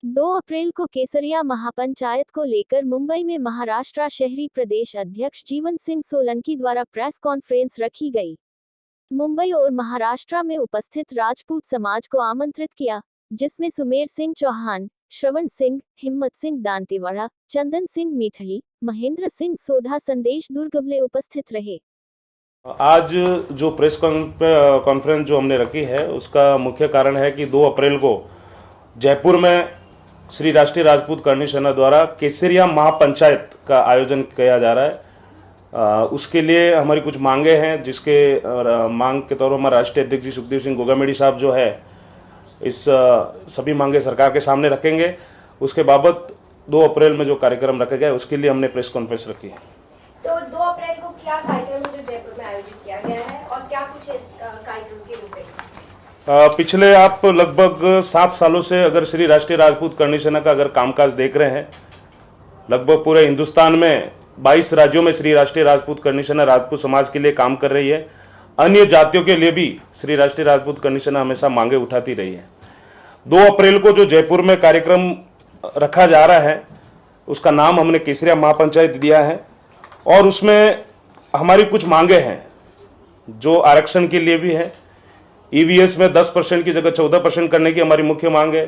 2 अप्रैल को केसरिया महापंचायत को लेकर मुंबई में महाराष्ट्र शहरी प्रदेश अध्यक्ष जीवन सिंह सोलंकी द्वारा प्रेस कॉन्फ्रेंस रखी गई। मुंबई और महाराष्ट्र में उपस्थित राजपूत समाज को आमंत्रित किया, जिसमें सुमेर सिंह चौहान, श्रवण सिंह, हिम्मत सिंह दांतेवाड़ा, चंदन सिंह मीठली, महेंद्र सिंह सोढ़ा, संदेश दुर्गवले उपस्थित रहे। आज जो प्रेस कॉन्फ्रेंस जो हमने रखी है उसका मुख्य कारण है कि 2 अप्रैल को जयपुर में श्री राष्ट्रीय राजपूत करणी सेना द्वारा केसरिया महापंचायत का आयोजन किया जा रहा है। उसके लिए हमारी कुछ मांगे हैं, जिसके मांग के तौर पर हमारे राष्ट्रीय अध्यक्ष जी सुखदेव सिंह गोगामेडी साहब जो है इस सभी मांगे सरकार के सामने रखेंगे। उसके बाबत 2 अप्रैल में जो कार्यक्रम रखा गया है उसके लिए हमने प्रेस कॉन्फ्रेंस रखी है। तो 2 अप्रैल को क्या कार्यक्रम जो जयपुर में आयोजित किया गया है और क्या कुछ है इस कार्यक्रम के रूपरेखा? पिछले आप लगभग 7 सालों से अगर श्री राष्ट्रीय राजपूत करणी सेना का अगर कामकाज देख रहे हैं, लगभग पूरे हिंदुस्तान में 22 राज्यों में श्री राष्ट्रीय राजपूत करणी सेना राजपूत समाज के लिए काम कर रही है। अन्य जातियों के लिए भी श्री राष्ट्रीय राजपूत करणी सेना हमेशा मांगे उठाती रही है। 2 अप्रैल को जो जयपुर में कार्यक्रम रखा जा रहा है उसका नाम हमने केसरिया महापंचायत दिया है और उसमें हमारी कुछ मांगे हैं जो आरक्षण के लिए भी है। ईवीएस में 10% की जगह 14% करने की हमारी मुख्य मांग है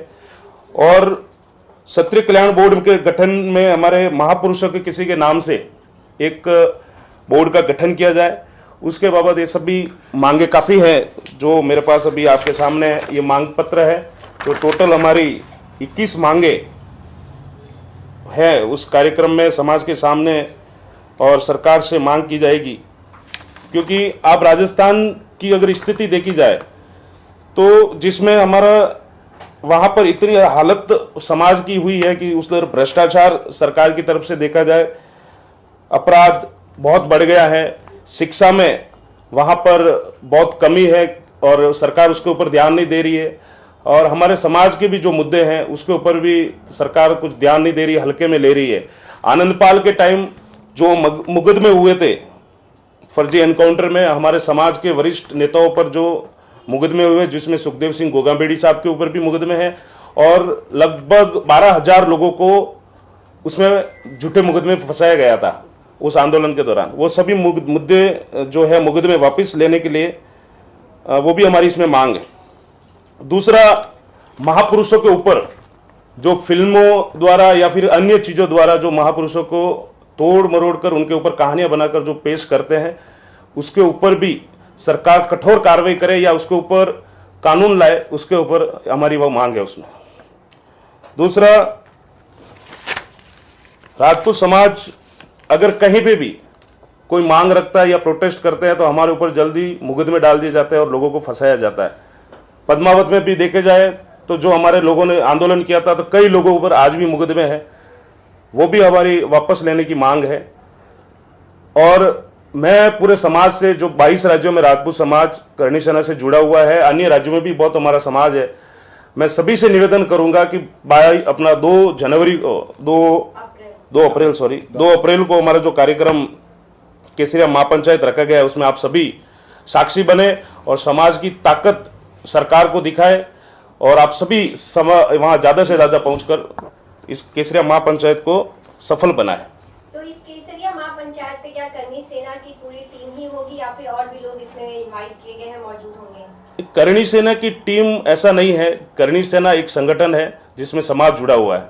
और क्षत्रिय कल्याण बोर्ड के गठन में हमारे महापुरुषों के किसी के नाम से एक बोर्ड का गठन किया जाए। उसके बाबत ये सभी मांगे काफ़ी है जो मेरे पास अभी आपके सामने ये मांग पत्र है। तो टोटल हमारी 21 मांगे है उस कार्यक्रम में समाज के सामने और सरकार से मांग की जाएगी। क्योंकि आप राजस्थान की अगर स्थिति देखी जाए तो जिसमें हमारा वहाँ पर इतनी हालत समाज की हुई है कि उस तरह भ्रष्टाचार सरकार की तरफ से देखा जाए, अपराध बहुत बढ़ गया है, शिक्षा में वहाँ पर बहुत कमी है और सरकार उसके ऊपर ध्यान नहीं दे रही है और हमारे समाज के भी जो मुद्दे हैं उसके ऊपर भी सरकार कुछ ध्यान नहीं दे रही है, हल्के में ले रही है। आनंदपाल के टाइम जो मुकदमे हुए थे फर्जी एनकाउंटर में, हमारे समाज के वरिष्ठ नेताओं पर जो मुकदमे हुए, जिसमें सुखदेव सिंह गोगामेडी साहब के ऊपर भी मुकदमे हैं और लगभग 12,000 लोगों को उसमें झूठे मुकदमे फंसाया गया था उस आंदोलन के दौरान। वो सभी मुद्दे जो है मुकदमे वापस लेने के लिए वो भी हमारी इसमें मांग है। दूसरा, महापुरुषों के ऊपर जो फिल्मों द्वारा या फिर अन्य चीज़ों द्वारा जो महापुरुषों को तोड़ मरोड़ कर उनके ऊपर कहानियां बनाकर जो पेश करते हैं उसके ऊपर भी सरकार कठोर कार्रवाई करे या उसके ऊपर कानून लाए, उसके ऊपर हमारी वो मांग है उसमें। दूसरा, राजपूत समाज अगर कहीं पे भी कोई मांग रखता है या प्रोटेस्ट करते हैं तो हमारे ऊपर जल्दी मुकदमे डाल दिए जाते हैं और लोगों को फंसाया जाता है। पद्मावत में भी देखे जाए तो जो हमारे लोगों ने आंदोलन किया था तो कई लोगों पर आज भी मुकदमे हैं, वो भी हमारी वापस लेने की मांग है। और मैं पूरे समाज से, जो 22 राज्यों में राजपूत समाज करणी सेना से जुड़ा हुआ है, अन्य राज्यों में भी बहुत हमारा समाज है, मैं सभी से निवेदन करूंगा कि अपना 2 अप्रैल को हमारा जो कार्यक्रम केसरिया महापंचायत रखा गया है उसमें आप सभी साक्षी बने और समाज की ताकत सरकार को दिखाए और आप सभी वहां ज़्यादा से ज़्यादा पहुंचकर इस केसरिया महापंचायत को सफल बनाए। तो इस केसरिया महापंचायत पे क्या करणी सेना की पूरी टीम ही होगी या फिर और भी लोग इसमें इनवाइट किए गए हैं, मौजूद होंगे? करणी सेना की टीम ऐसा नहीं है। करणी सेना एक संगठन है जिसमें समाज जुड़ा हुआ है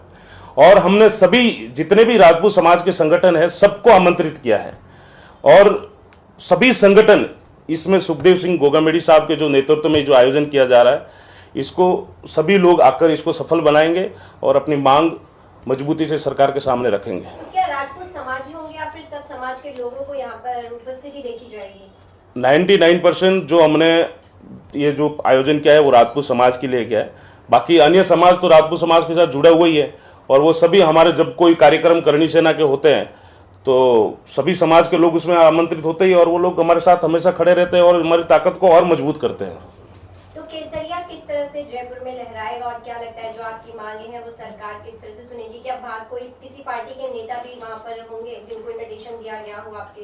और हमने सभी जितने भी राजपूत समाज के संगठन है सबको आमंत्रित किया है और सभी संगठन इसमें सुखदेव सिंह गोगामेडी साहब के जो नेतृत्व में जो आयोजन किया जा रहा है इसको सभी लोग आकर इसको सफल बनाएंगे और अपनी मांग मजबूती से सरकार के सामने रखेंगे। तो क्या राजपूत समाज ही होंगे या फिर सब समाज के लोगों को यहाँ पर उपस्थिति देखी जाएगी? 99% जो हमने ये जो आयोजन किया है वो राजपूत समाज के लिए किया है। बाकी अन्य समाज तो राजपूत समाज के साथ जुड़ा हुआ ही है और वो सभी हमारे जब कोई कार्यक्रम करणी सेना के होते हैं तो सभी समाज के लोग उसमें आमंत्रित होते ही और वो लोग हमारे साथ हमेशा खड़े रहते हैं और हमारी ताकत को और मजबूत करते हैं। तो केसरिया किस तरह से जयपुर में लहराएगा और क्या लगता है जो आपकी मांगे हैं वो सरकार किस तरह से सुनेगी? क्या कोई किसी पार्टी के नेता भी वहाँ पर होंगे जिनको इनविटेशन दिया गया हो आपके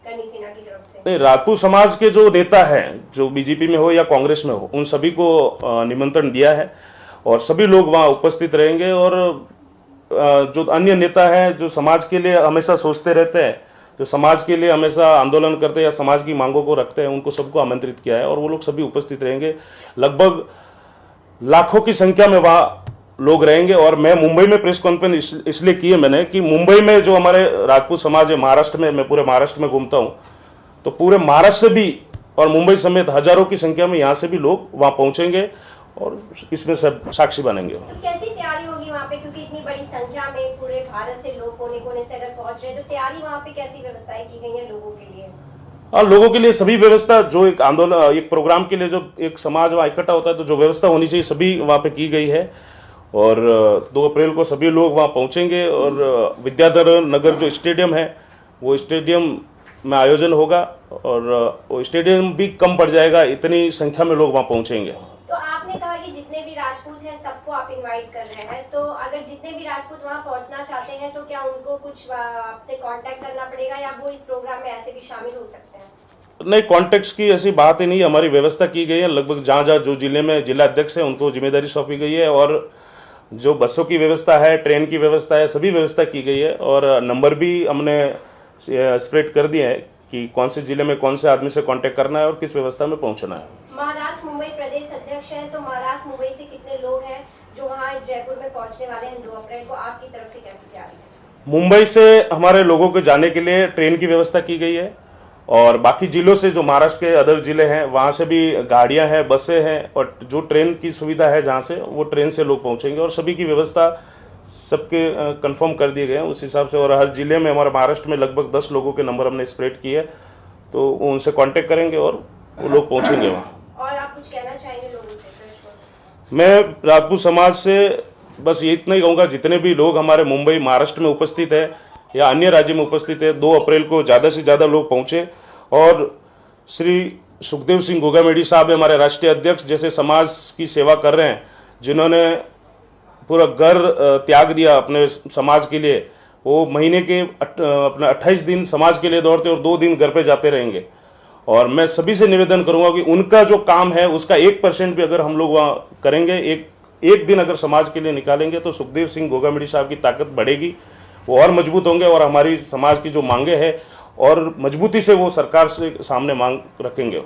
करणी सेना की तरफ से? नहीं, राजपूत समाज के जो नेता हैं जो बीजेपी में हो या कांग्रेस में हो उन सभी को निमंत्रण दिया है और सभी लोग वहाँ उपस्थित रहेंगे। और जो अन्य नेता हैं जो समाज के लिए हमेशा सोचते रहते हैं, जो समाज के लिए हमेशा आंदोलन करते हैं या समाज की मांगों को रखते हैं, उनको सबको आमंत्रित किया है और वो लोग सभी उपस्थित रहेंगे। लगभग लाखों की संख्या में वहाँ लोग रहेंगे। और मैं मुंबई में प्रेस कॉन्फ्रेंस इसलिए की है मैंने कि मुंबई में जो हमारे राजपूत समाज है, महाराष्ट्र में, मैं पूरे महाराष्ट्र में घूमता हूँ, तो पूरे महाराष्ट्र से भी और मुंबई समेत हजारों की संख्या में यहाँ से भी लोग वहाँ पहुँचेंगे और इसमें सब साक्षी बनेंगे। तो कैसी तैयारी होगी वहाँ पे, क्योंकि इतनी बड़ी संख्या में पूरे भारत से लोग कोने कोने से अगर पहुंच रहे हैं, तो तैयारी वहाँ पे कैसी व्यवस्थाएं की गई हैं लोगों के लिए? और लोगों के लिए सभी व्यवस्था, जो एक आंदोलन, एक प्रोग्राम के लिए जो एक समाज वहाँ इकट्ठा होता है तो जो व्यवस्था होनी चाहिए सभी वहाँ पे की गई है। और 2 अप्रैल को सभी लोग वहाँ पहुँचेंगे और विद्याधर नगर जो स्टेडियम है वो स्टेडियम में आयोजन होगा और वो स्टेडियम भी कम पड़ जाएगा, इतनी संख्या में लोग वहाँ पहुँचेंगे। तो आपने कहा कि जितने भी राजपूत हैं सबको आप इनवाइट कर रहे हैं, तो अगर जितने भी राजपूत वहाँ पहुँचना चाहते हैं तो क्या उनको कुछ आपसे कांटेक्ट करना पड़ेगा या वो इस प्रोग्राम में ऐसे भी शामिल हो सकते हैं? नहीं, कॉन्टेक्ट्स की ऐसी बात ही नहीं, हमारी व्यवस्था की गई है। लगभग जहाँ जहाँ जो जिले में जिला अध्यक्ष है उनको जिम्मेदारी सौंपी गई है और जो बसों की व्यवस्था है, ट्रेन की व्यवस्था है, सभी व्यवस्था की गई है। और नंबर भी हमने स्प्रेड कर दिए हैं कि कौन से जिले में कौन से आदमी से कांटेक्ट करना है और किस व्यवस्था में पहुंचना है। महाराष्ट्र मुंबई प्रदेश अध्यक्ष हैं, तो महाराष्ट्र मुंबई से कितने लोग हैं जो वहाँ जयपुर में पहुँचने वाले हैं 2 अप्रैल को? आपकी तरफ से कैसी तैयारी है? मुंबई से हमारे लोगों को जाने के लिए ट्रेन की व्यवस्था की गई है और बाकी जिलों से जो महाराष्ट्र के अदर जिले हैं वहाँ से भी गाड़ियाँ हैं, बसें हैं और जो ट्रेन की सुविधा है जहाँ से, वो ट्रेन से लोग पहुँचेंगे और सभी की व्यवस्था सबके कंफर्म कर दिए गए हैं उस हिसाब से। और हर जिले में हमारे महाराष्ट्र में लगभग 10 लोगों के नंबर हमने स्प्रेड किए, तो वो उनसे कांटेक्ट करेंगे और वो लोग पहुँचेंगे वहाँ। और आप कुछ कहना चाहेंगे लोगों से, दर्शकों से? मैं राजपूत समाज से बस ये इतना ही कहूँगा, जितने भी लोग हमारे मुंबई महाराष्ट्र में उपस्थित है या अन्य राज्य में उपस्थित है, 2 अप्रैल को ज़्यादा से ज़्यादा लोग पहुँचे और श्री सुखदेव सिंह गोगामेडी साहब हमारे राष्ट्रीय अध्यक्ष जैसे समाज की सेवा कर रहे हैं, जिन्होंने पूरा घर त्याग दिया अपने समाज के लिए, वो महीने के अपने 28 दिन समाज के लिए दौड़ते और 2 दिन घर पे जाते रहेंगे। और मैं सभी से निवेदन करूंगा कि उनका जो काम है उसका 1% भी अगर हम लोग वहाँ करेंगे, एक दिन अगर समाज के लिए निकालेंगे, तो सुखदेव सिंह गोगामेडी साहब की ताकत बढ़ेगी, वो और मजबूत होंगे और हमारी समाज की जो मांगे हैं और मजबूती से वो सरकार से सामने मांग रखेंगे।